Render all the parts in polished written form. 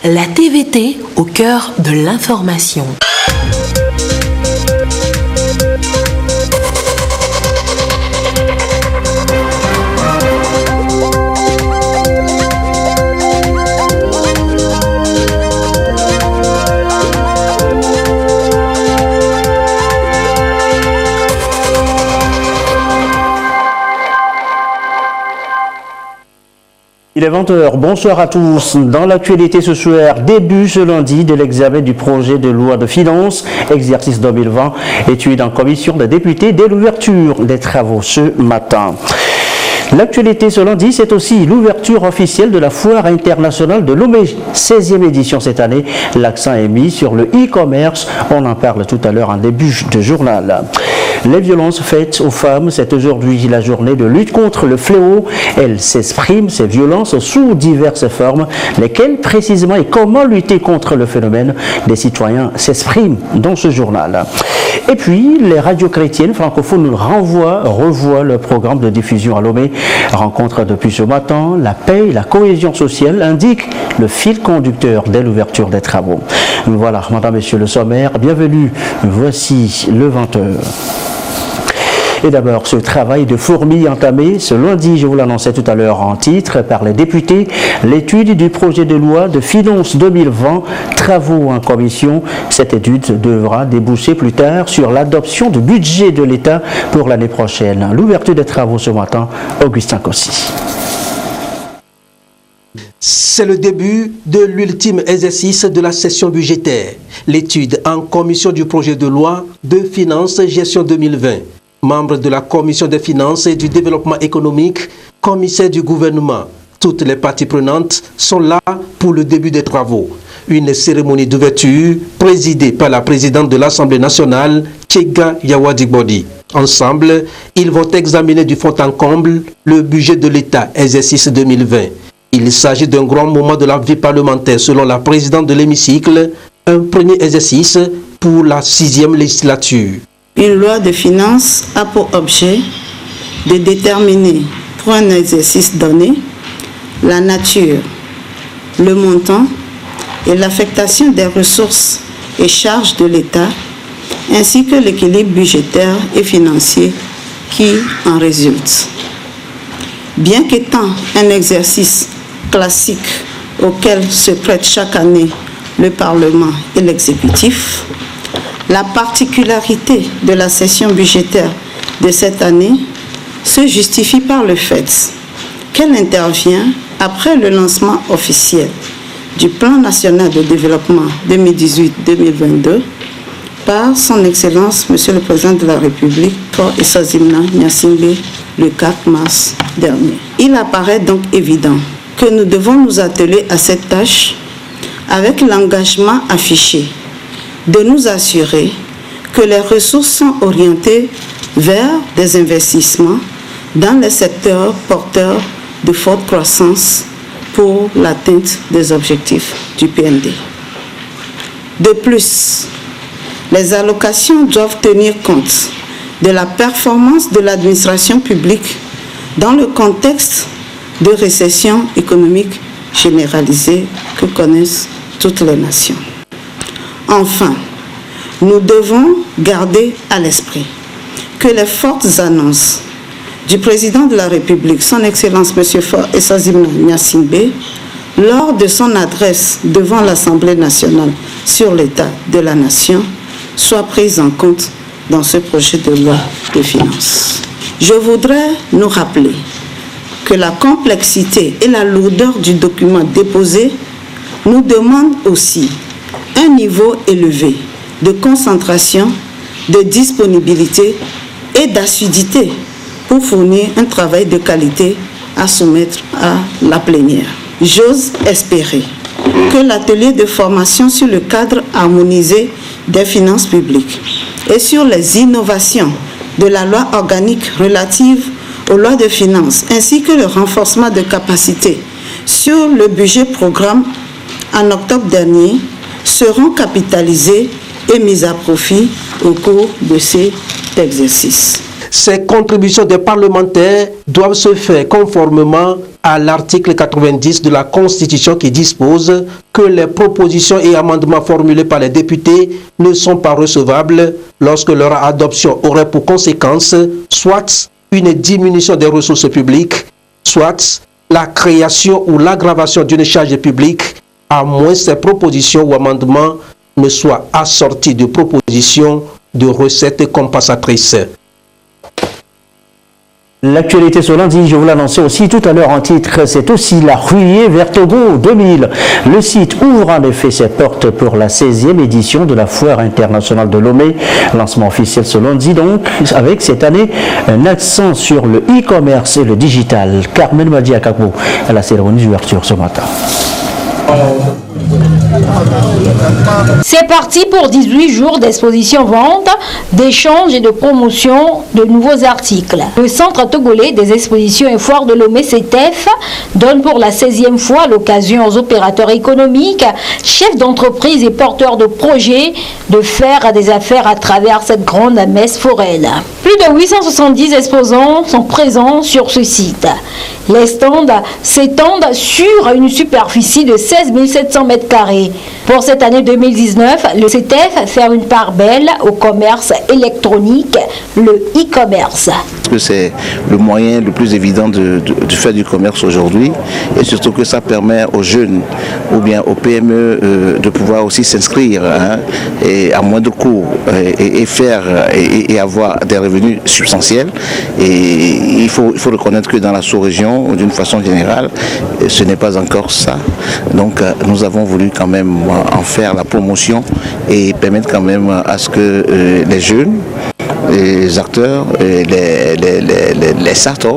La TVT au cœur de l'information. Il est 20h, bonsoir à tous. Dans l'actualité ce soir, début ce lundi de l'examen du projet de loi de finances, exercice 2020, étude en commission des députés dès l'ouverture des travaux ce matin. L'actualité ce lundi, c'est aussi l'ouverture officielle de la foire internationale de Lomé, 16e édition cette année. L'accent est mis sur le e-commerce, on en parle tout à l'heure en début de journal. Les violences faites aux femmes, c'est aujourd'hui la journée de lutte contre le fléau. Elles s'expriment, ces violences, sous diverses formes, lesquelles précisément et comment lutter contre le phénomène. Des citoyens s'expriment dans ce journal. Et puis, les radios chrétiennes francophones nous revoient le programme de diffusion à Lomé. Rencontre depuis ce matin, la paix et la cohésion sociale indiquent le fil conducteur dès l'ouverture des travaux. Voilà, madame, monsieur le sommaire, bienvenue. Voici le 20h. Et d'abord, ce travail de fourmi entamé ce lundi, je vous l'annonçais tout à l'heure en titre, par les députés, l'étude du projet de loi de finances 2020, travaux en commission. Cette étude devra déboucher plus tard sur l'adoption du budget de l'État pour l'année prochaine. L'ouverture des travaux ce matin, Augustin Cossy. C'est le début de l'ultime exercice de la session budgétaire, l'étude en commission du projet de loi de finances gestion 2020. Membres de la commission des finances et du développement économique, commissaires du gouvernement, toutes les parties prenantes sont là pour le début des travaux. Une cérémonie d'ouverture présidée par la présidente de l'Assemblée nationale, Tchega Yawadigbodi. Ensemble, ils vont examiner du fond en comble le budget de l'État, exercice 2020. Il s'agit d'un grand moment de la vie parlementaire selon la présidente de l'hémicycle, un premier exercice pour la 6e législature. Une loi de finances a pour objet de déterminer pour un exercice donné la nature, le montant et l'affectation des ressources et charges de l'État, ainsi que l'équilibre budgétaire et financier qui en résulte. Bien qu'étant un exercice classique auquel se prêtent chaque année le Parlement et l'exécutif, la particularité de la session budgétaire de cette année se justifie par le fait qu'elle intervient après le lancement officiel du Plan national de développement 2018-2022 par son Excellence, Monsieur le Président de la République, Faure Essazimna Gnassingbé, le 4 mars dernier. Il apparaît donc évident que nous devons nous atteler à cette tâche avec l'engagement affiché de nous assurer que les ressources sont orientées vers des investissements dans les secteurs porteurs de forte croissance pour l'atteinte des objectifs du PND. De plus, les allocations doivent tenir compte de la performance de l'administration publique dans le contexte de récession économique généralisée que connaissent toutes les nations. Enfin, nous devons garder à l'esprit que les fortes annonces du président de la République, son Excellence M. Faure Essazimna Gnassingbé, lors de son adresse devant l'Assemblée nationale sur l'état de la nation, soient prises en compte dans ce projet de loi de finances. Je voudrais nous rappeler que la complexité et la lourdeur du document déposé nous demandent aussi un niveau élevé de concentration, de disponibilité et d'assiduité pour fournir un travail de qualité à soumettre à la plénière. J'ose espérer que l'atelier de formation sur le cadre harmonisé des finances publiques et sur les innovations de la loi organique relative aux lois de finances ainsi que le renforcement de capacités sur le budget programme en octobre dernier seront capitalisés et mis à profit au cours de cet exercice. Ces contributions des parlementaires doivent se faire conformément à l'article 90 de la Constitution qui dispose que les propositions et amendements formulés par les députés ne sont pas recevables lorsque leur adoption aurait pour conséquence soit une diminution des ressources publiques, soit la création ou l'aggravation d'une charge publique, à moins que ces propositions ou amendements ne soient assortis de propositions de recettes compensatrices. L'actualité ce lundi, je vous l'annonçais aussi tout à l'heure en titre, c'est aussi la ruée vers Togo 2000. Le site ouvre en effet ses portes pour la 16e édition de la Foire internationale de Lomé. Lancement officiel ce lundi donc, avec cette année un accent sur le e-commerce et le digital. Carmen Madiakabo à la cérémonie d'ouverture ce matin. C'est parti pour 18 jours d'exposition-vente, d'échanges et de promotion de nouveaux articles. Le Centre togolais des expositions et foires de Lomé, CETEF, donne pour la 16e fois l'occasion aux opérateurs économiques, chefs d'entreprise et porteurs de projets de faire des affaires à travers cette grande messe foraine. Plus de 870 exposants sont présents sur ce site. Les stands s'étendent sur une superficie de 16 700 m². Pour cette année 2019, le CETEF fait une part belle au commerce électronique, le e-commerce. C'est le moyen le plus évident de faire du commerce aujourd'hui, et surtout que ça permet aux jeunes ou bien aux PME de pouvoir aussi s'inscrire et à moindre coût et faire et avoir des revenus substantiels. Et il faut reconnaître que dans la sous-région, d'une façon générale, ce n'est pas encore ça. Donc nous avons voulu quand même en faire la promotion et permettre quand même à ce que les jeunes, les acteurs, les startups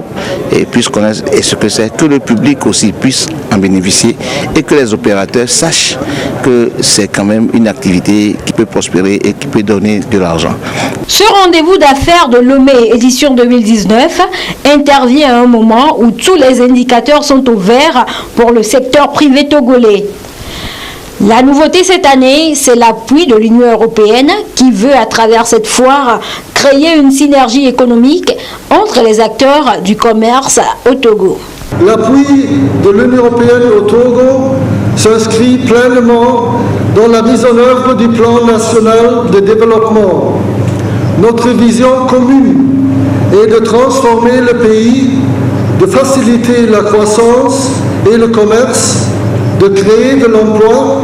puissent connaître ce que c'est, que le public aussi puisse en bénéficier et que les opérateurs sachent que c'est quand même une activité qui peut prospérer et qui peut donner de l'argent. Ce rendez-vous d'affaires de Lomé édition 2019 intervient à un moment où tous les indicateurs sont au vert pour le secteur privé togolais. La nouveauté cette année, c'est l'appui de l'Union européenne qui veut, à travers cette foire, créer une synergie économique entre les acteurs du commerce au Togo. L'appui de l'Union européenne au Togo s'inscrit pleinement dans la mise en œuvre du plan national de développement. Notre vision commune est de transformer le pays, de faciliter la croissance et le commerce, de créer de l'emploi,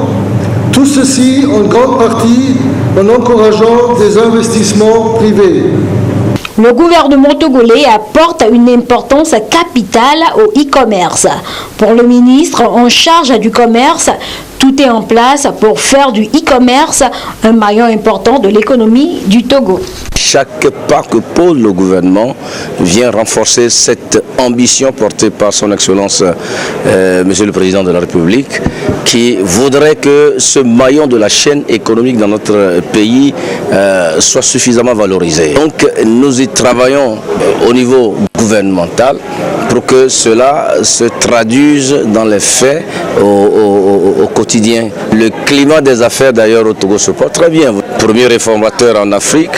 tout ceci en grande partie en encourageant des investissements privés. Le gouvernement togolais apporte une importance capitale au e-commerce. Pour le ministre en charge du commerce, tout est en place pour faire du e-commerce un maillon important de l'économie du Togo. Chaque pas que pose le gouvernement vient renforcer cette ambition portée par son Excellence, Monsieur le Président de la République, qui voudrait que ce maillon de la chaîne économique dans notre pays soit suffisamment valorisé. Donc nous y travaillons au niveau gouvernemental pour que cela se traduise dans les faits au quotidien. Le climat des affaires d'ailleurs au Togo se porte très bien. Premier réformateur en Afrique,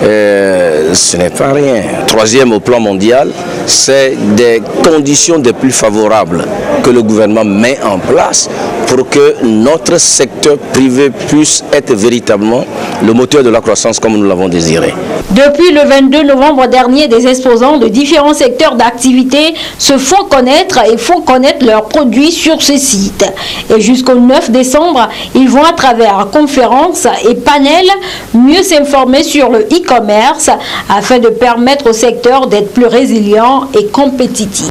ce n'est pas rien. Troisième au plan mondial, c'est des conditions des plus favorables que le gouvernement met en place pour que notre secteur privé puisse être véritablement le moteur de la croissance comme nous l'avons désiré. Depuis le 22 novembre dernier, des exposants de différents secteurs d'activité se font connaître et font connaître leurs produits sur ce site. Et jusqu'au 9 décembre, ils vont à travers conférences et panels mieux s'informer sur le e-commerce afin de permettre au secteur d'être plus résilient et compétitif.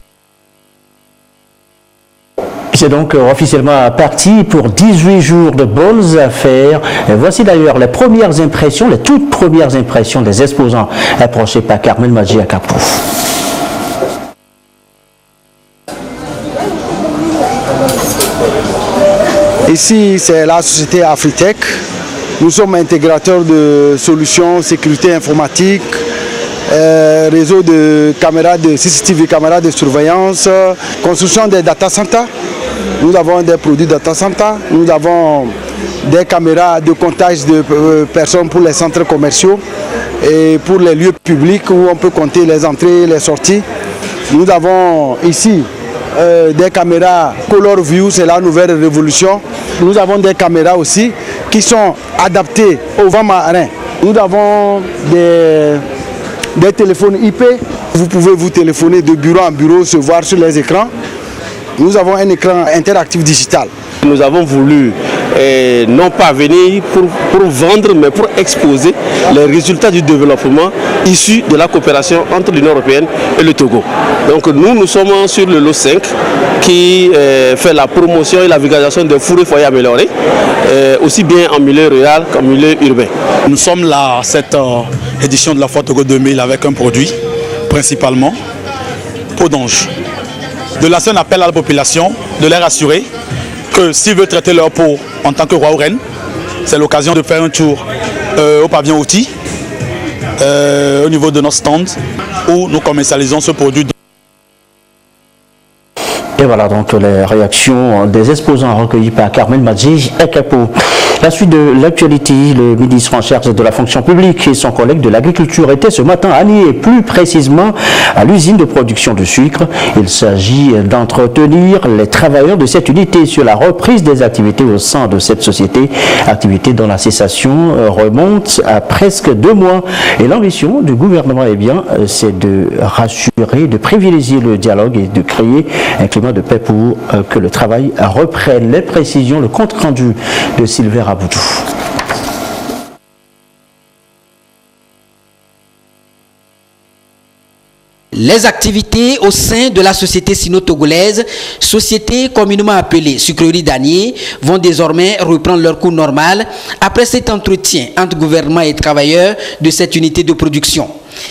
C'est donc officiellement parti pour 18 jours de bonnes affaires. Et voici d'ailleurs les premières impressions, les toutes premières impressions des exposants approchés par Carmen Madiakabo. Ici, c'est la société Afritech. Nous sommes intégrateurs de solutions sécurité informatique, réseau de caméras, de CCTV, caméras de surveillance, construction des data centers. Nous avons des produits data center, nous avons des caméras de comptage de personnes pour les centres commerciaux et pour les lieux publics où on peut compter les entrées et les sorties. Nous avons ici des caméras Color View, c'est la nouvelle révolution. Nous avons des caméras aussi qui sont adaptées au vent marin. Nous avons des téléphones IP. Vous pouvez vous téléphoner de bureau en bureau, se voir sur les écrans. Nous avons un écran interactif digital. Nous avons voulu non pas venir pour vendre, mais pour exposer les résultats du développement issus de la coopération entre l'Union européenne et le Togo. Donc nous sommes sur le lot 5 qui fait la promotion et la vulgarisation des fours et foyers améliorés, aussi bien en milieu rural qu'en milieu urbain. Nous sommes là à cette édition de la Foire Togo 2000 avec un produit, principalement peau d'ange. De lancer un appel à la population, de les rassurer que s'ils veulent traiter leur peau en tant que roi ou reine, c'est l'occasion de faire un tour au pavillon outils, au niveau de notre stand, où nous commercialisons ce produit. Et voilà donc les réactions des exposants recueillies par Carmen Madji et Capo. La suite de l'actualité, le ministre en charge de la fonction publique et son collègue de l'agriculture étaient ce matin à Nié, plus précisément à l'usine de production de sucre. Il s'agit d'entretenir les travailleurs de cette unité sur la reprise des activités au sein de cette société, activité dont la cessation remonte à presque 2 mois. Et l'ambition du gouvernement, c'est de rassurer, de privilégier le dialogue et de créer un climat de paix pour que le travail reprenne. Les précisions, le compte rendu de Sylvain Aboudou. Les activités au sein de la société sino-togolaise, société communément appelée Sucrerie d'Anié, vont désormais reprendre leur cours normal après cet entretien entre gouvernement et travailleurs de cette unité de production.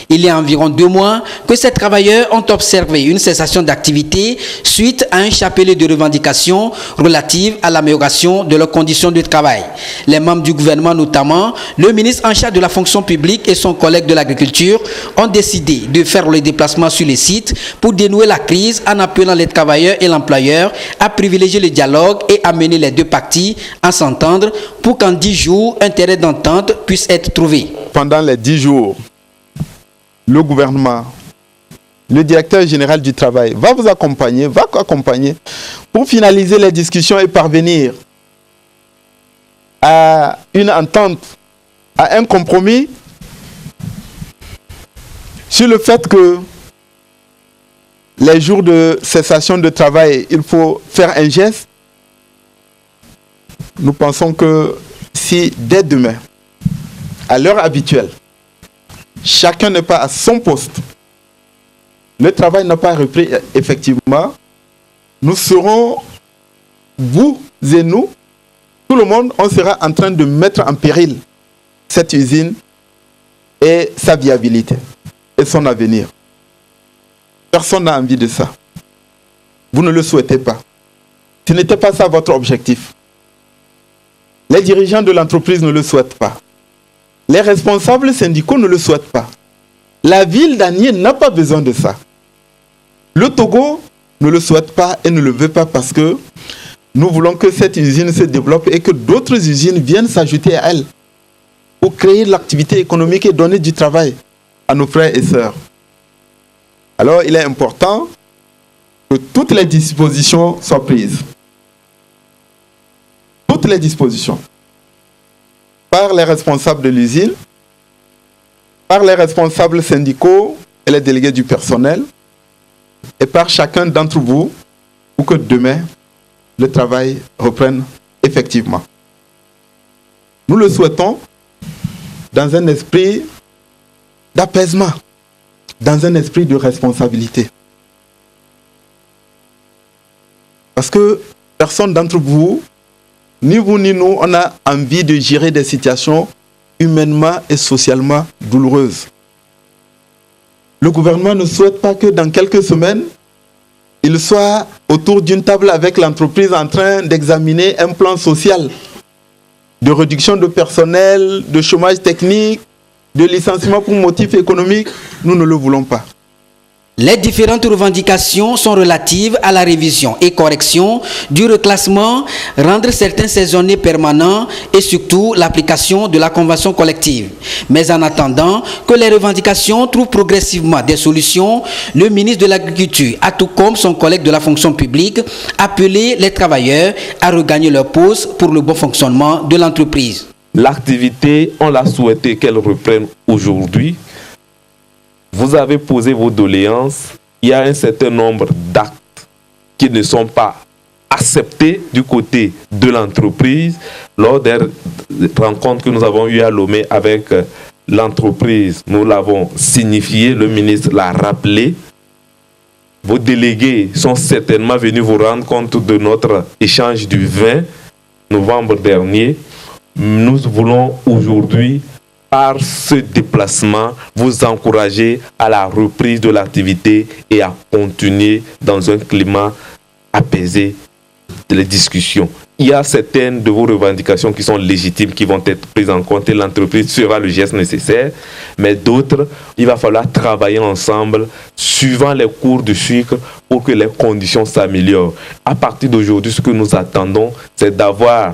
Il y a environ 2 mois que ces travailleurs ont observé une cessation d'activité suite à un chapelet de revendications relatives à l'amélioration de leurs conditions de travail. Les membres du gouvernement, notamment le ministre en charge de la fonction publique et son collègue de l'agriculture, ont décidé de faire le déplacement sur les sites pour dénouer la crise en appelant les travailleurs et l'employeur à privilégier le dialogue et amener les 2 parties à s'entendre pour qu'en 10 jours, un terrain d'entente puisse être trouvé. Pendant les 10 jours, le gouvernement, le directeur général du travail va vous accompagner, pour finaliser les discussions et parvenir à une entente, à un compromis sur le fait que les jours de cessation de travail, il faut faire un geste. Nous pensons que si dès demain, à l'heure habituelle, chacun n'est pas à son poste, le travail n'a pas repris effectivement, nous serons, vous et nous, tout le monde, on sera en train de mettre en péril cette usine et sa viabilité et son avenir. Personne n'a envie de ça. Vous ne le souhaitez pas. Ce n'était pas ça votre objectif. Les dirigeants de l'entreprise ne le souhaitent pas. Les responsables syndicaux ne le souhaitent pas. La ville d'Anié n'a pas besoin de ça. Le Togo ne le souhaite pas et ne le veut pas parce que nous voulons que cette usine se développe et que d'autres usines viennent s'ajouter à elle pour créer l'activité économique et donner du travail à nos frères et sœurs. Alors il est important que toutes les dispositions soient prises. Toutes les dispositions. Par les responsables de l'usine, par les responsables syndicaux et les délégués du personnel, et par chacun d'entre vous, pour que demain, le travail reprenne effectivement. Nous le souhaitons dans un esprit d'apaisement, dans un esprit de responsabilité. Parce que personne d'entre vous, ni vous ni nous, on a envie de gérer des situations humainement et socialement douloureuses. Le gouvernement ne souhaite pas que dans quelques semaines, il soit autour d'une table avec l'entreprise en train d'examiner un plan social de réduction de personnel, de chômage technique, de licenciement pour motif économique. Nous ne le voulons pas. Les différentes revendications sont relatives à la révision et correction du reclassement, rendre certains saisonniers permanents et surtout l'application de la convention collective. Mais en attendant que les revendications trouvent progressivement des solutions, le ministre de l'Agriculture a, tout comme son collègue de la fonction publique, appelé les travailleurs à regagner leur poste pour le bon fonctionnement de l'entreprise. L'activité, on l'a souhaité qu'elle reprenne aujourd'hui. Vous avez posé vos doléances. Il y a un certain nombre d'actes qui ne sont pas acceptés du côté de l'entreprise. Lors des rencontres que nous avons eues à Lomé avec l'entreprise, nous l'avons signifié, le ministre l'a rappelé. Vos délégués sont certainement venus vous rendre compte de notre échange du 20 novembre dernier. Nous voulons aujourd'hui, par ce déplacement, vous encourager à la reprise de l'activité et à continuer dans un climat apaisé de discussions. Il y a certaines de vos revendications qui sont légitimes, qui vont être prises en compte et l'entreprise fera le geste nécessaire. Mais d'autres, il va falloir travailler ensemble, suivant les cours de sucre, pour que les conditions s'améliorent. À partir d'aujourd'hui, ce que nous attendons, c'est d'avoir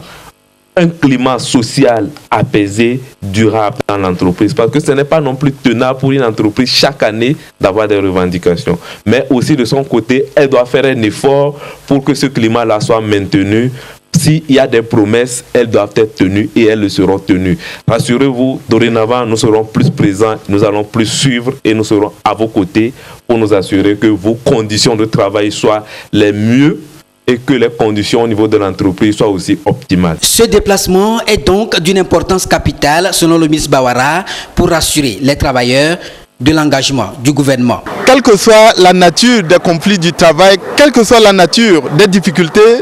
un climat social apaisé, durable dans l'entreprise. Parce que ce n'est pas non plus tenable pour une entreprise chaque année d'avoir des revendications. Mais aussi de son côté, elle doit faire un effort pour que ce climat-là soit maintenu. S'il y a des promesses, elles doivent être tenues et elles le seront tenues. Rassurez-vous, dorénavant, nous serons plus présents, nous allons plus suivre et nous serons à vos côtés pour nous assurer que vos conditions de travail soient les mieux et que les conditions au niveau de l'entreprise soient aussi optimales. Ce déplacement est donc d'une importance capitale, selon le ministre Bawara, pour rassurer les travailleurs de l'engagement du gouvernement. Quelle que soit la nature des conflits du travail, quelle que soit la nature des difficultés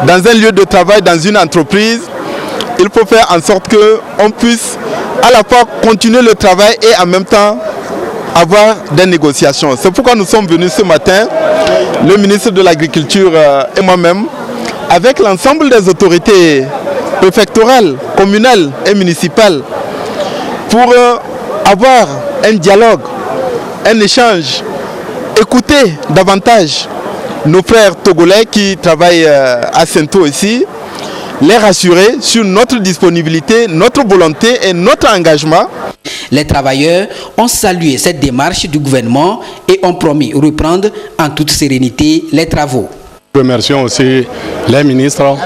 dans un lieu de travail, dans une entreprise, il faut faire en sorte qu'on puisse à la fois continuer le travail et en même temps avoir des négociations. C'est pourquoi nous sommes venus ce matin, le ministre de l'Agriculture et moi-même, avec l'ensemble des autorités préfectorales, communales et municipales, pour avoir un dialogue, un échange, écouter davantage nos frères togolais qui travaillent à Sento ici, les rassurer sur notre disponibilité, notre volonté et notre engagement. Les travailleurs ont salué cette démarche du gouvernement et ont promis reprendre en toute sérénité les travaux. Remercions aussi les ministres,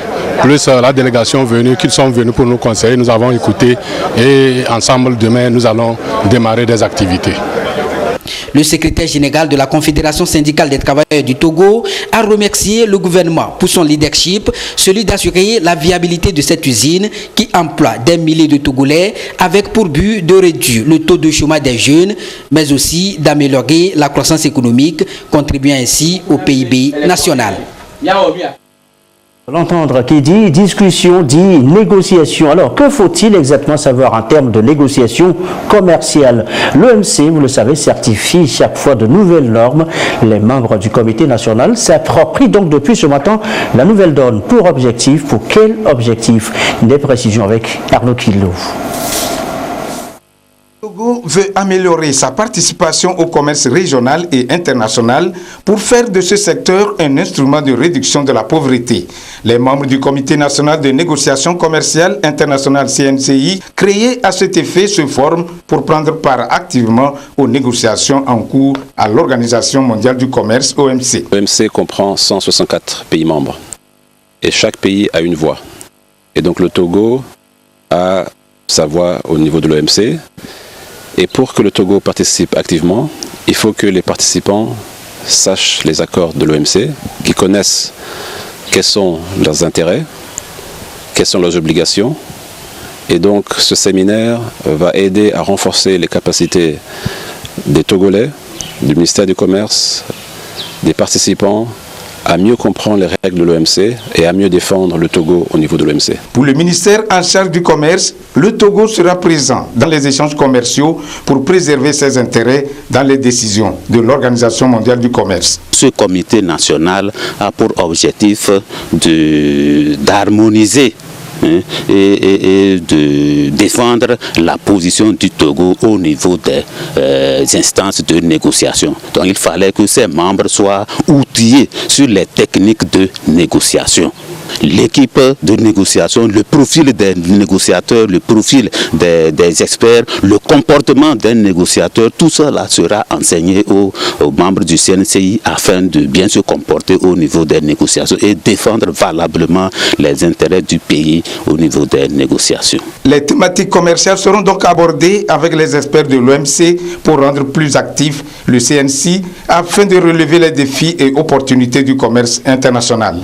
plus la délégation venue, qui sont venus pour nous conseiller. Nous avons écouté et ensemble demain nous allons démarrer des activités. Le secrétaire général de la Confédération syndicale des travailleurs du Togo a remercié le gouvernement pour son leadership, celui d'assurer la viabilité de cette usine qui emploie des milliers de Togolais avec pour but de réduire le taux de chômage des jeunes, mais aussi d'améliorer la croissance économique, contribuant ainsi au PIB national. L'entendre qui dit discussion, dit négociation. Alors, que faut-il exactement savoir en termes de négociation commerciale? L'OMC, vous le savez, certifie chaque fois de nouvelles normes. Les membres du comité national s'approprient donc depuis ce matin la nouvelle donne. Pour objectif, pour quel objectif? Des précisions avec Arnaud Kilo. Le Togo veut améliorer sa participation au commerce régional et international pour faire de ce secteur un instrument de réduction de la pauvreté. Les membres du Comité national de négociation commerciale internationale CNCI, créé à cet effet, se forment pour prendre part activement aux négociations en cours à l'Organisation mondiale du commerce, OMC. L'OMC comprend 164 pays membres et chaque pays a une voix. Et donc le Togo a sa voix au niveau de l'OMC. Et pour que le Togo participe activement, il faut que les participants sachent les accords de l'OMC, qu'ils connaissent quels sont leurs intérêts, quelles sont leurs obligations. Et donc ce séminaire va aider à renforcer les capacités des Togolais, du ministère du Commerce, des participants, à mieux comprendre les règles de l'OMC et à mieux défendre le Togo au niveau de l'OMC. Pour le ministère en charge du commerce, le Togo sera présent dans les échanges commerciaux pour préserver ses intérêts dans les décisions de l'Organisation mondiale du commerce. Ce comité national a pour objectif d'harmoniser et de défendre la position du Togo au niveau des instances de négociation. Donc il fallait que ces membres soient outillés sur les techniques de négociation. L'équipe de négociation, le profil des négociateurs, le profil des experts, le comportement d'un négociateur, tout cela sera enseigné aux membres du CNCI afin de bien se comporter au niveau des négociations et défendre valablement les intérêts du pays au niveau des négociations. Les thématiques commerciales seront donc abordées avec les experts de l'OMC pour rendre plus actif le CNCI afin de relever les défis et opportunités du commerce international.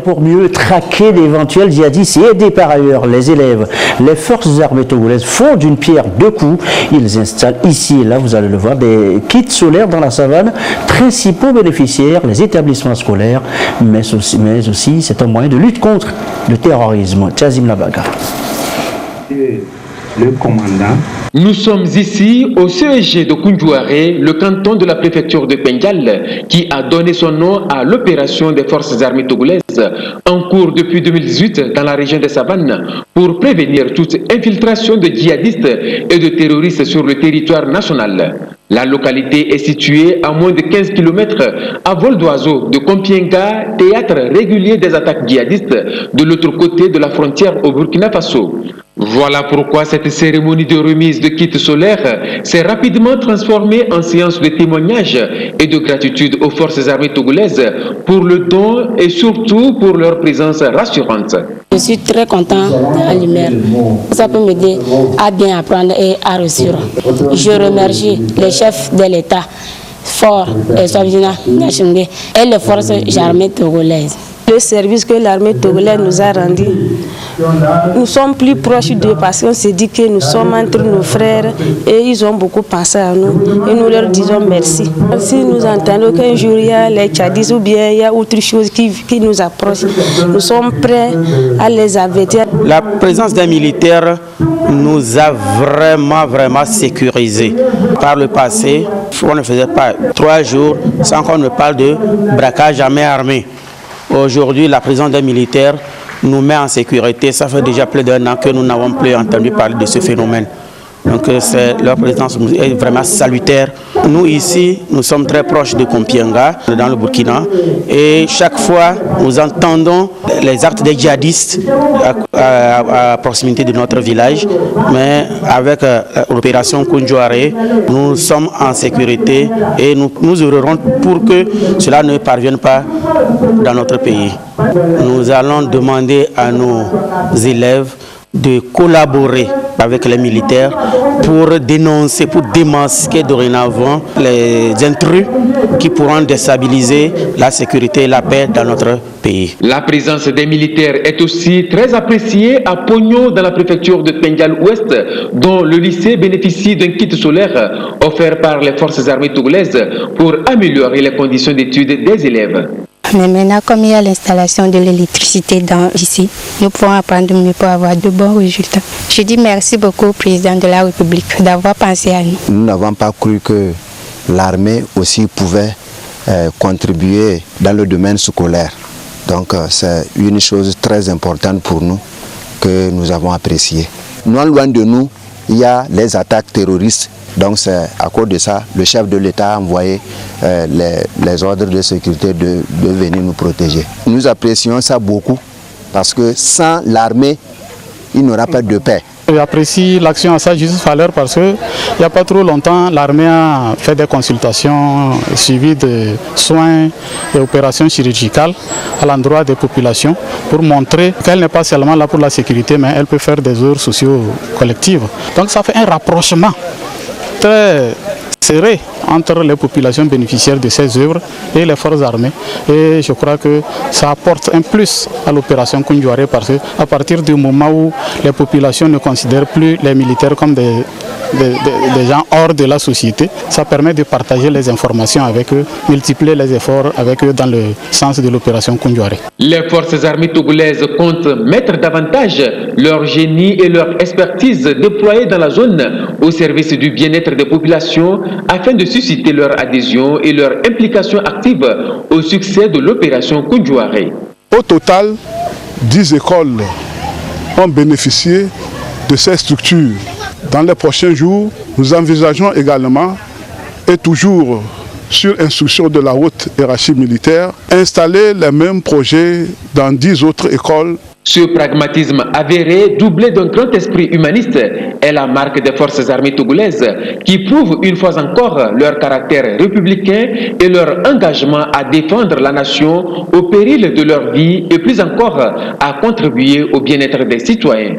Pour mieux traquer d'éventuels djihadistes et aider par ailleurs les élèves, les forces armées togolaises font d'une pierre deux coups. Ils installent ici et là, vous allez le voir, des kits solaires dans la savane. Principaux bénéficiaires, les établissements scolaires, mais aussi c'est un moyen de lutte contre le terrorisme. Tchazim Labaga. Le commandant. Nous sommes ici au CEG de Koundjouaré, le canton de la préfecture de Pengal, qui a donné son nom à l'opération des forces armées togolaises en cours depuis 2018 dans la région des Savanes pour prévenir toute infiltration de djihadistes et de terroristes sur le territoire national. La localité est située à moins de 15 km à vol d'oiseau de Kompienga, théâtre régulier des attaques djihadistes de l'autre côté de la frontière au Burkina Faso. Voilà pourquoi cette cérémonie de remise de kits solaires s'est rapidement transformée en séance de témoignage et de gratitude aux forces armées togolaises pour le don et surtout pour leur présence rassurante. Je suis très content de la lumière. Ça peut m'aider à bien apprendre et à réussir. Je remercie les chefs de l'État, Fort et Sabina Nachimbe et les forces armées togolaises. Le service que l'armée togolaise nous a rendu, nous sommes plus proches d'eux parce qu'on s'est dit que nous sommes entre nos frères et ils ont beaucoup pensé à nous et nous leur disons merci. Si nous entendons qu'un jour il y a les tchadistes ou bien il y a autre chose qui nous approche, nous sommes prêts à les avertir. La présence d'un militaire nous a vraiment sécurisés. Par le passé, on ne faisait pas 3 jours sans qu'on ne parle de braquage à main armée. Aujourd'hui, la présence d'un militaire nous met en sécurité. Ça fait déjà plus d'1 an que nous n'avons plus entendu parler de ce phénomène. Donc leur présence est vraiment salutaire. Nous ici, nous sommes très proches de Kompienga, dans le Burkina. Et chaque fois, nous entendons les actes des djihadistes à proximité de notre village. Mais avec l'opération Koundjouaré, nous sommes en sécurité et nous œuvrerons pour que cela ne parvienne pas dans notre pays. Nous allons demander à nos élèves de collaborer avec les militaires pour dénoncer, pour démasquer dorénavant les intrus qui pourront déstabiliser la sécurité et la paix dans notre pays. La présence des militaires est aussi très appréciée à Pogno dans la préfecture de Pengal-Ouest, dont le lycée bénéficie d'un kit solaire offert par les forces armées togolaises pour améliorer les conditions d'études des élèves. Mais maintenant, comme il y a l'installation de l'électricité ici, nous pouvons apprendre mieux pour avoir de bons résultats. Je dis merci beaucoup au président de la République d'avoir pensé à nous. Nous n'avons pas cru que l'armée aussi pouvait contribuer dans le domaine scolaire. Donc c'est une chose très importante pour nous que nous avons appréciée. Non loin de nous, il y a les attaques terroristes. Donc c'est à cause de ça, le chef de l'État a envoyé les ordres de sécurité de venir nous protéger. Nous apprécions ça beaucoup parce que sans l'armée, il n'y aura pas de paix. J'apprécie l'action à sa juste valeur parce qu'il n'y a pas trop longtemps, l'armée a fait des consultations suivies de soins et opérations chirurgicales à l'endroit des populations pour montrer qu'elle n'est pas seulement là pour la sécurité, mais elle peut faire des œuvres socio-collectives. Donc ça fait un rapprochement très serré entre les populations bénéficiaires de ces œuvres et les forces armées. Et je crois que ça apporte un plus à l'opération Koundjouaré parce qu'à partir du moment où les populations ne considèrent plus les militaires comme des gens hors de la société, ça permet de partager les informations avec eux, multiplier les efforts avec eux dans le sens de l'opération Koundjouaré. Les forces armées togolaises comptent mettre davantage leur génie et leur expertise déployées dans la zone au service du bien-être des populations afin de susciter leur adhésion et leur implication active au succès de l'opération Koundjouaré. Au total, 10 écoles ont bénéficié de ces structures. Dans les prochains jours, nous envisageons également, et toujours sur instruction de la haute hiérarchie militaire, installer les mêmes projets dans 10 autres écoles. Ce pragmatisme avéré, doublé d'un grand esprit humaniste, est la marque des forces armées togolaises qui prouvent une fois encore leur caractère républicain et leur engagement à défendre la nation au péril de leur vie et plus encore à contribuer au bien-être des citoyens.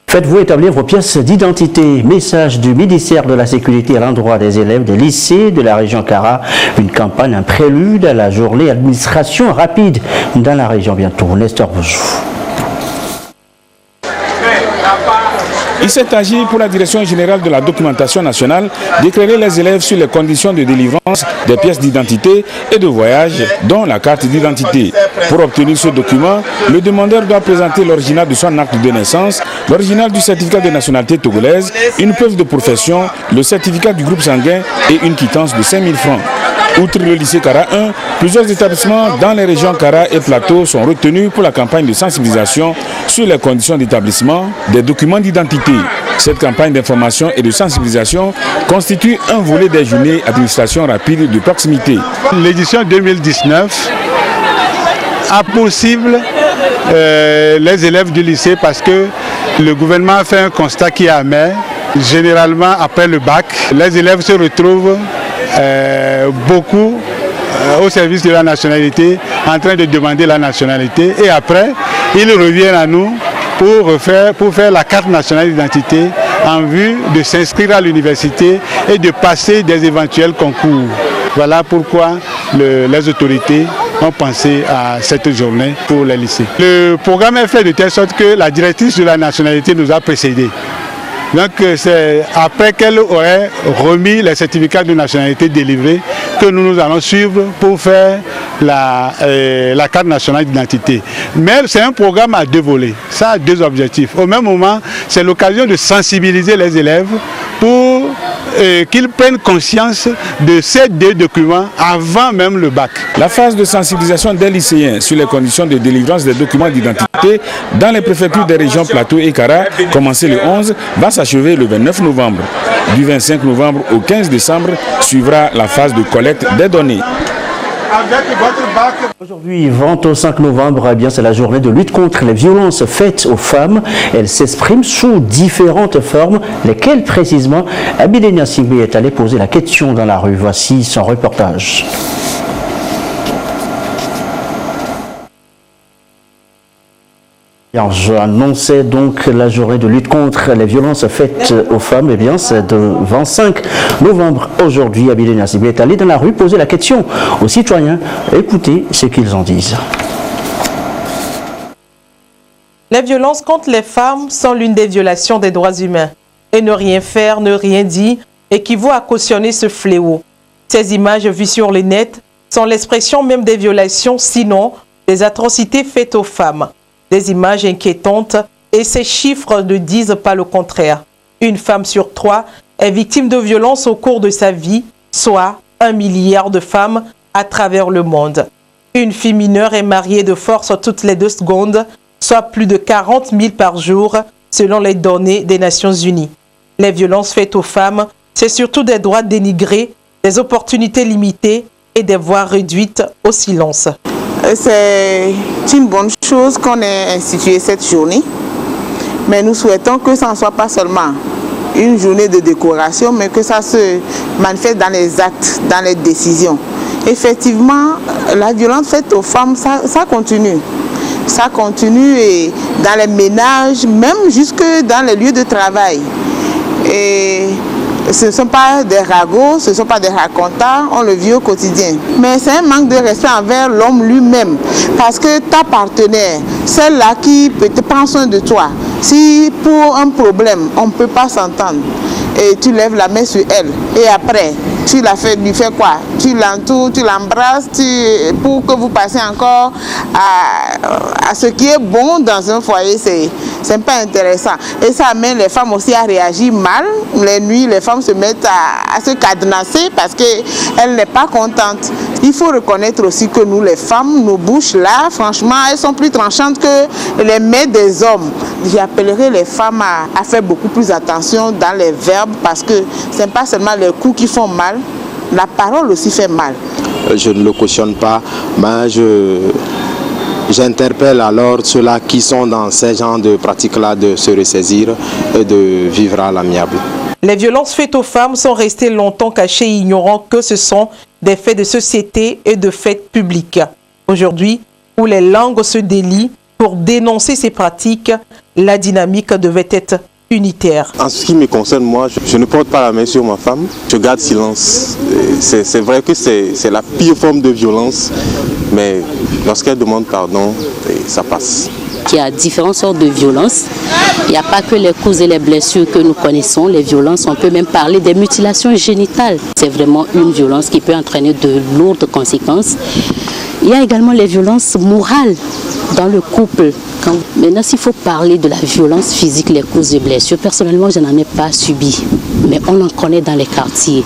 Faites-vous établir vos pièces d'identité. Message du ministère de la Sécurité à l'endroit des élèves des lycées de la région Kara. Une campagne, un prélude à la journée administration rapide dans la région bientôt. Nestor Bouzou. Il s'est agi pour la Direction générale de la documentation nationale d'éclairer les élèves sur les conditions de délivrance des pièces d'identité et de voyage, dont la carte d'identité. Pour obtenir ce document, le demandeur doit présenter l'original de son acte de naissance, l'original du certificat de nationalité togolaise, une preuve de profession, le certificat du groupe sanguin et une quittance de 5 000 francs. Outre le lycée Kara 1, plusieurs établissements dans les régions Kara et Plateau sont retenus pour la campagne de sensibilisation sur les conditions d'établissement des documents d'identité. Cette campagne d'information et de sensibilisation constitue un volet des journées administration rapide de proximité. L'édition 2019 a possible les élèves du lycée parce que le gouvernement a fait un constat qui est amer. Généralement, après le bac, les élèves se retrouvent beaucoup au service de la nationalité, en train de demander la nationalité, et après, ils reviennent à nous pour faire la carte nationale d'identité en vue de s'inscrire à l'université et de passer des éventuels concours. Voilà pourquoi les autorités ont pensé à cette journée pour les lycées. Le programme est fait de telle sorte que la directrice de la nationalité nous a précédés. Donc c'est après qu'elle aurait remis les certificats de nationalité délivrés que nous allons suivre pour faire la carte nationale d'identité. Mais c'est un programme à 2 volets, ça a 2 objectifs. Au même moment, c'est l'occasion de sensibiliser les élèves pour qu'ils prennent conscience de ces 2 documents avant même le bac. La phase de sensibilisation des lycéens sur les conditions de délivrance des documents d'identité dans les préfectures des régions Plateau et Kara, commencée le 11, va s'achever le 29 novembre. Du 25 novembre au 15 décembre suivra la phase de collecte des données. Aujourd'hui, 25 novembre, eh bien, c'est la journée de lutte contre les violences faites aux femmes. Elles s'expriment sous différentes formes. Lesquelles précisément? Abidénia Singbe est allé poser la question dans la rue. Voici son reportage. Je annonçais donc la journée de lutte contre les violences faites aux femmes. Eh bien, c'est de 25 novembre aujourd'hui. Abidénia Singbe est allé dans la rue poser la question aux citoyens. Écoutez ce qu'ils en disent. Les violences contre les femmes sont l'une des violations des droits humains. Et ne rien faire, ne rien dire, équivaut à cautionner ce fléau. Ces images vues sur le net sont l'expression même des violations, sinon des atrocités faites aux femmes. Des images inquiétantes et ces chiffres ne disent pas le contraire. Une femme sur 3 est victime de violences au cours de sa vie, soit 1 milliard de femmes à travers le monde. Une fille mineure est mariée de force toutes les 2 secondes, soit plus de 40 000 par jour, selon les données des Nations Unies. Les violences faites aux femmes, c'est surtout des droits dénigrés, des opportunités limitées et des voix réduites au silence. C'est une bonne chose qu'on ait institué cette journée, mais nous souhaitons que ça ne soit pas seulement une journée de décoration, mais que ça se manifeste dans les actes, dans les décisions. Effectivement, la violence faite aux femmes, ça continue. Ça continue et dans les ménages, même jusque dans les lieux de travail. Et ce ne sont pas des ragots, ce ne sont pas des racontars, on le vit au quotidien. Mais c'est un manque de respect envers l'homme lui-même. Parce que ta partenaire, celle-là qui peut te prendre soin de toi, si pour un problème, on ne peut pas s'entendre, et tu lèves la main sur elle, et après, tu lui fais quoi? Tu l'entoures, tu l'embrasses, pour que vous passiez encore à ce qui est bon dans un foyer, c'est pas intéressant. Et ça amène les femmes aussi à réagir mal. Les nuits, les femmes se mettent à se cadenasser parce qu'elles n'est pas contentes. Il faut reconnaître aussi que nous, les femmes, nos bouches là, franchement, elles sont plus tranchantes que les mains des hommes. J'appellerai les femmes à faire beaucoup plus attention dans les verbes parce que ce n'est pas seulement les coups qui font mal, la parole aussi fait mal. Je ne le cautionne pas, mais j'interpelle alors ceux-là qui sont dans ces genres de pratiques-là de se ressaisir et de vivre à l'amiable. Les violences faites aux femmes sont restées longtemps cachées et ignorant que ce sont des faits de société et de faits publics. Aujourd'hui, où les langues se délient pour dénoncer ces pratiques, la dynamique devait être unitaire. En ce qui me concerne, moi, je ne porte pas la main sur ma femme, je garde silence. C'est vrai que c'est la pire forme de violence, mais lorsqu'elle demande pardon, ça passe. Il y a différentes sortes de violences. Il n'y a pas que les causes et les blessures que nous connaissons, les violences, on peut même parler des mutilations génitales. C'est vraiment une violence qui peut entraîner de lourdes conséquences. Il y a également les violences morales dans le couple. Maintenant, s'il faut parler de la violence physique, les causes et blessures, personnellement, je n'en ai pas subi, mais on en connaît dans les quartiers.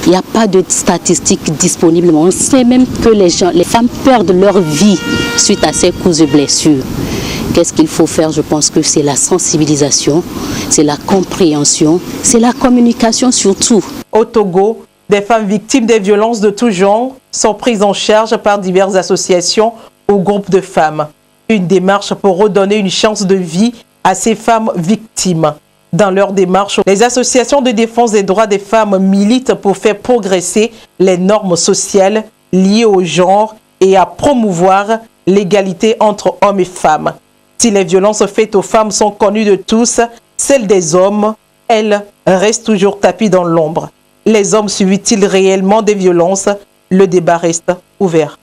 Il n'y a pas de statistiques disponibles. On sait même que les femmes perdent leur vie suite à ces causes et blessures. Qu'est-ce qu'il faut faire? Je pense que c'est la sensibilisation, c'est la compréhension, c'est la communication surtout. Au Togo, des femmes victimes des violences de tout genre sont prises en charge par diverses associations ou groupes de femmes. Une démarche pour redonner une chance de vie à ces femmes victimes. Dans leur démarche, les associations de défense des droits des femmes militent pour faire progresser les normes sociales liées au genre et à promouvoir l'égalité entre hommes et femmes. Si les violences faites aux femmes sont connues de tous, celles des hommes, elles, restent toujours tapies dans l'ombre. Les hommes subissent-ils réellement des violences? Le débat reste ouvert.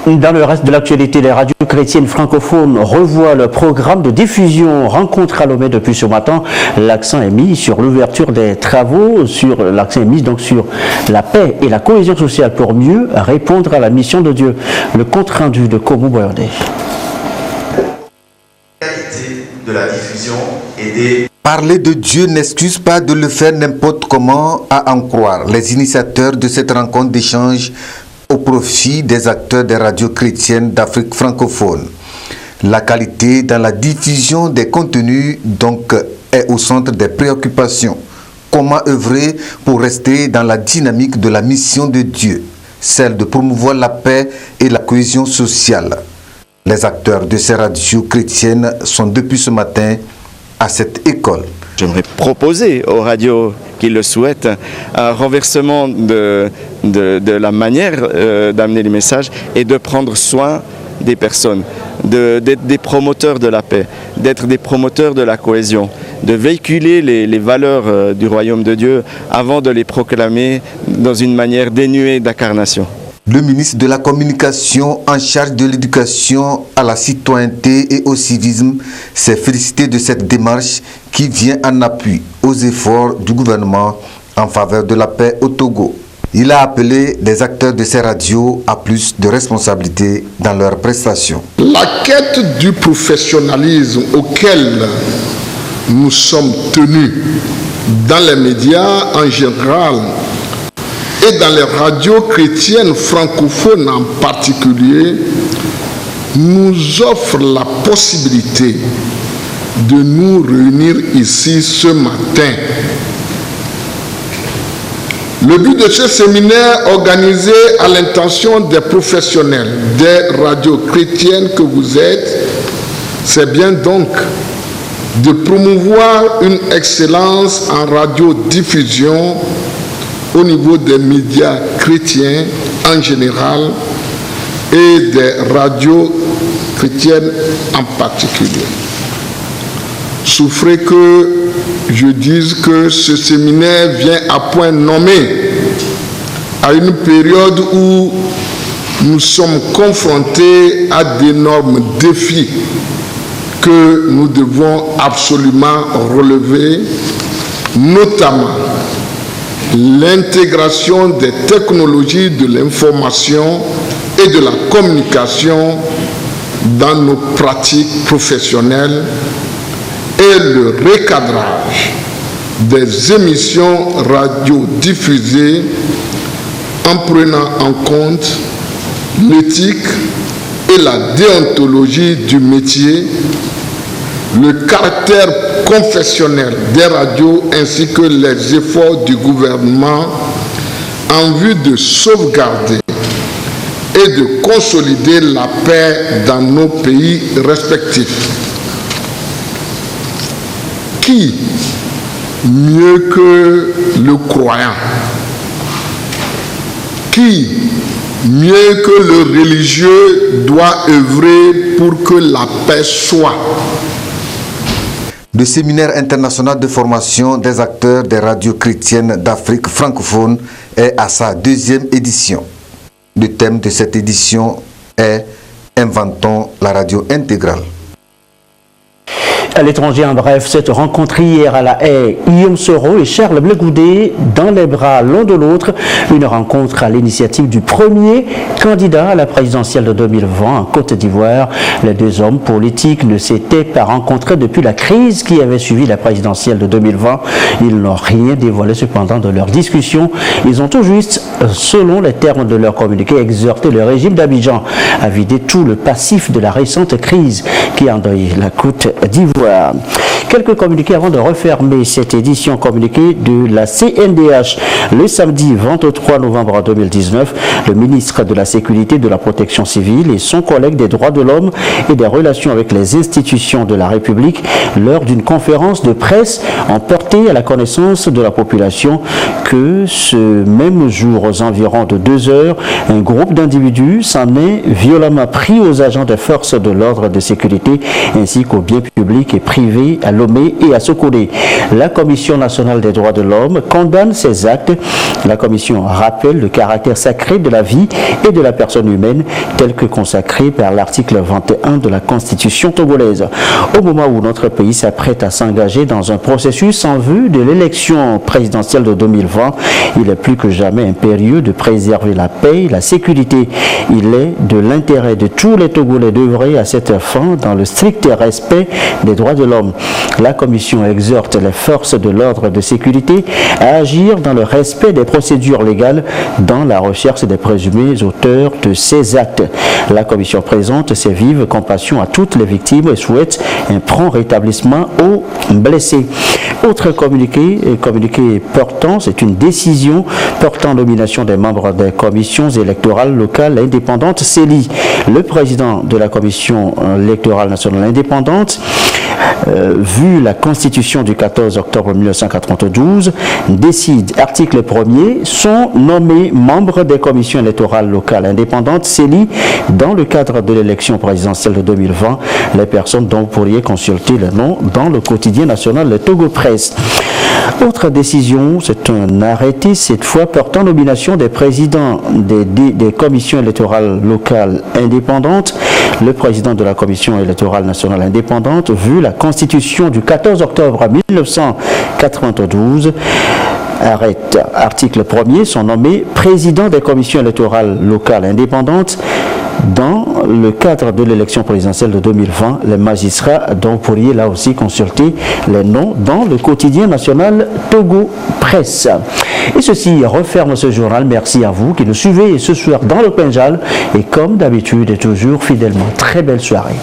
Dans le reste de l'actualité, les radios chrétiennes francophones revoient le programme de diffusion Rencontre à Lomé depuis ce matin. L'accent est mis sur l'ouverture des travaux, l'accent est mis donc sur la paix et la cohésion sociale pour mieux répondre à la mission de Dieu. Le compte rendu de Komu Boyondé. De la diffusion et des... Parler de Dieu n'excuse pas de le faire n'importe comment, à en croire les initiateurs de cette rencontre d'échange au profit des acteurs des radios chrétiennes d'Afrique francophone. La qualité dans la diffusion des contenus donc est au centre des préoccupations. Comment œuvrer pour rester dans la dynamique de la mission de Dieu, celle de promouvoir la paix et la cohésion sociale. Les acteurs de ces radios chrétiennes sont depuis ce matin à cette école. J'aimerais proposer aux radios qui le souhaitent un renversement de la manière d'amener les messages et de prendre soin des personnes, d'être des promoteurs de la paix, d'être des promoteurs de la cohésion, de véhiculer les valeurs du royaume de Dieu avant de les proclamer dans une manière dénuée d'incarnation. Le ministre de la Communication en charge de l'éducation à la citoyenneté et au civisme s'est félicité de cette démarche qui vient en appui aux efforts du gouvernement en faveur de la paix au Togo. Il a appelé les acteurs de ces radios à plus de responsabilités dans leurs prestations. La quête du professionnalisme auquel nous sommes tenus dans les médias en général et dans les radios chrétiennes francophones en particulier, nous offre la possibilité de nous réunir ici ce matin. Le but de ce séminaire organisé à l'intention des professionnels des radios chrétiennes que vous êtes, c'est bien donc de promouvoir une excellence en radiodiffusion au niveau des médias chrétiens en général et des radios chrétiennes en particulier. Souffrez que je dise que ce séminaire vient à point nommé à une période où nous sommes confrontés à d'énormes défis que nous devons absolument relever, notamment l'intégration des technologies de l'information et de la communication dans nos pratiques professionnelles et le recadrage des émissions radiodiffusées en prenant en compte l'éthique et la déontologie du métier, le caractère confessionnel des radios ainsi que les efforts du gouvernement en vue de sauvegarder et de consolider la paix dans nos pays respectifs. Qui, mieux que le croyant, qui, mieux que le religieux, doit œuvrer pour que la paix soit? Le séminaire international de formation des acteurs des radios chrétiennes d'Afrique francophone est à sa 2e édition. Le thème de cette édition est « Inventons la radio intégrale ». À l'étranger, en bref, cette rencontre hier à La Haye, Guillaume Soro et Charles Blegoudé, dans les bras l'un de l'autre, une rencontre à l'initiative du premier candidat à la présidentielle de 2020 en Côte d'Ivoire. Les deux hommes politiques ne s'étaient pas rencontrés depuis la crise qui avait suivi la présidentielle de 2020. Ils n'ont rien dévoilé cependant de leur discussion. Ils ont tout juste, selon les termes de leur communiqué, exhorté le régime d'Abidjan à vider tout le passif de la récente crise qui endeuille la Côte d'Ivoire. Quelques communiqués avant de refermer cette édition communiquée de la CNDH. Le samedi 23 novembre 2019, le ministre de la Sécurité, de la Protection civile et son collègue des droits de l'homme et des relations avec les institutions de la République, lors d'une conférence de presse, ont porté à la connaissance de la population que ce même jour, aux environs de 2 heures, un groupe d'individus s'en est violemment pris aux agents des forces de l'ordre de sécurité ainsi qu'aux biens publics et privés à Lomé et à Sokodé. La Commission nationale des droits de l'homme condamne ces actes. La Commission rappelle le caractère sacré de la vie et de la personne humaine tel que consacré par l'article 21 de la Constitution togolaise. Au moment où notre pays s'apprête à s'engager dans un processus en vue de l'élection présidentielle de 2020, il est plus que jamais impérieux de préserver la paix et la sécurité. Il est de l'intérêt de tous les Togolais d'œuvrer à cette fin dans le strict respect des droits de l'homme. La Commission exhorte les forces de l'ordre de sécurité à agir dans le respect des procédures légales dans la recherche des présumés auteurs de ces actes. La Commission présente ses vives compassions à toutes les victimes et souhaite un prompt rétablissement aux blessés. Autre communiqué portant, c'est une décision portant nomination des membres des commissions électorales locales indépendantes CELI. Le président de la Commission électorale nationale indépendante, vu la Constitution du 14 octobre 1992, décide, article 1er, sont nommés membres des commissions électorales locales indépendantes CELI dans le cadre de l'élection présidentielle de 2020, les personnes dont vous pourriez consulter le nom dans le quotidien national Le Togo Presse. Autre décision, c'est un arrêté, cette fois portant nomination des présidents des commissions électorales locales indépendantes. Le président de la commission électorale nationale indépendante, vu la Constitution du 14 octobre 1992, arrête, article 1er, sont nommés présidents des commissions électorales locales indépendantes. Dans le cadre de l'élection présidentielle de 2020, les magistrats dont vous pourriez là aussi consulter les noms dans le quotidien national Togo Presse. Et ceci referme ce journal. Merci à vous qui nous suivez ce soir dans le Penjal et comme d'habitude et toujours fidèlement. Très belle soirée.